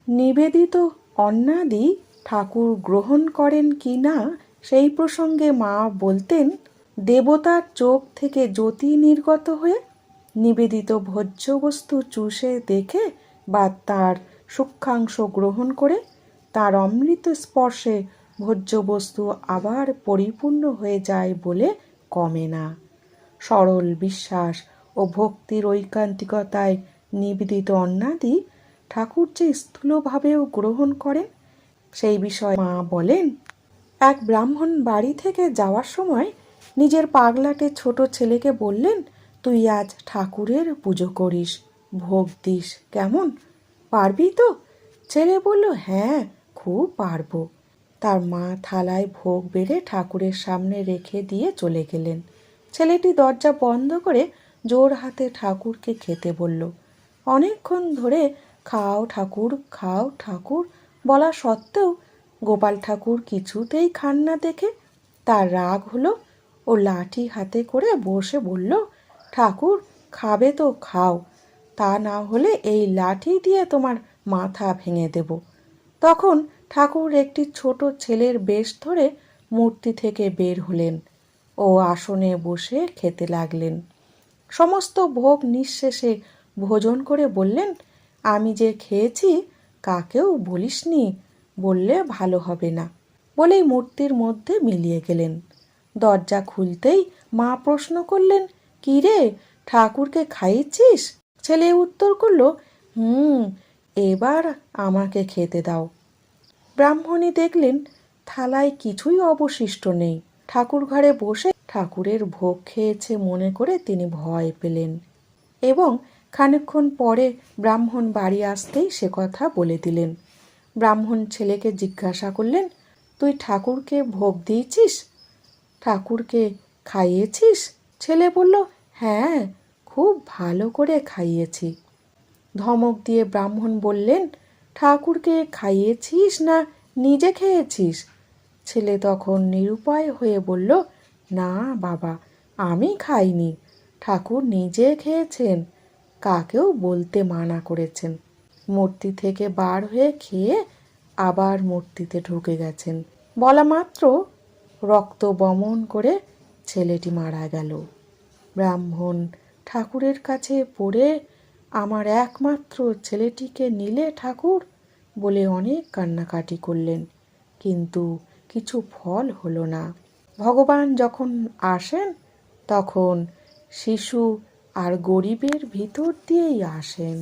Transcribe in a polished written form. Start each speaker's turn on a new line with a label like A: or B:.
A: নিবেদিত অন্নাদি ঠাকুর গ্রহণ করেন কি না সেই প্রসঙ্গে মা বলতেন, দেবতার চোখ থেকে জ্যোতি নির্গত হয়ে নিবেদিত ভোজ্যবস্তু চুষে দেখে বা তার সূক্ষ্মাংশ গ্রহণ করে তার অমৃত স্পর্শে ভোজ্যবস্তু আবার পরিপূর্ণ হয়ে যায় বলে কমে না। সরল বিশ্বাস ও ভক্তির ঐকান্তিকতায় নিবেদিত অন্নাদি ঠাকুর যে স্থূলভাবেও গ্রহণ করেন সেই বিষয়ে মা বলেন, এক ব্রাহ্মণ বাড়ি থেকে যাওয়ার সময় নিজের পাগলাটে ছোট ছেলেকে বললেন, তুই আজ ঠাকুরের পুজো করিস, ভোগ দিস, কেমন, পারবি তো? ছেলে বলল, হ্যাঁ, খুব পারবো। তার মা থালায় ভোগ বেড়ে ঠাকুরের সামনে রেখে দিয়ে চলে গেলেন। ছেলেটি দরজা বন্ধ করে জোর হাতে ঠাকুরকে খেতে বলল। অনেকক্ষণ ধরে খাও ঠাকুর, খাও ঠাকুর বলা সত্ত্বেও গোপাল ঠাকুর কিছুতেই খান না দেখে তার রাগ হলো ও লাঠি হাতে করে বসে বলল, ঠাকুর খাবে তো খাও, তা না হলে এই লাঠি দিয়ে তোমার মাথা ভেঙে দেব। তখন ঠাকুর একটি ছোট ছেলের বেশ ধরে মূর্তি থেকে বের হলেন ও আসনে বসে খেতে লাগলেন। সমস্ত ভোগ নিঃশেষে ভোজন করে বললেন, আমি যে খেয়েছি কাকেও বলিসনি, বললে ভালো হবে না, বলেই মূর্তির মধ্যে মিলিয়ে গেলেন। দরজা খুলতেই মা প্রশ্ন করলেন, কি রে, ঠাকুরকে খাইয়েছিস? ছেলে উত্তর করল, এবার আমাকে খেতে দাও। ব্রাহ্মণী দেখলেন থালায় কিছুই অবশিষ্ট নেই। ঠাকুর ঘরে বসে ঠাকুরের ভোগ খেয়েছে মনে করে তিনি ভয় পেলেন এবং খানিকক্ষণ পরে ব্রাহ্মণ বাড়ি আসতেই সে কথা বলে দিলেন। ব্রাহ্মণ ছেলেকে জিজ্ঞাসা করলেন, তুই ঠাকুরকে ভোগ দিয়েছিস, ঠাকুরকে খাইয়েছিস? ছেলে বলল, হ্যাঁ, খুব ভালো করে খাইয়েছি। ধমক দিয়ে ব্রাহ্মণ বললেন, ঠাকুরকে খাইয়েছিস না নিজে খেয়েছিস? ছেলে তখন নিরুপায় হয়ে বলল, না বাবা, আমি খাইনি, ঠাকুর নিজে খেয়েছেন, কাকেও বলতে মানা করেছেন। মূর্তি থেকে বার হয়ে খেয়ে আবার মূর্তিতে ঢুকে গেছেন। বলা মাত্র রক্ত বমন করে ছেলেটি মারা গেল। ব্রাহ্মণ ঠাকুরের কাছে পড়ে, আমার একমাত্র ছেলেটিকে নিলে ঠাকুর, বলে অনেক কান্নাকাটি করলেন, কিন্তু কিছু ফল হলো না। ভগবান যখন আসেন তখন শিশু আর গরিবের ভিতর দিয়েই আসেন।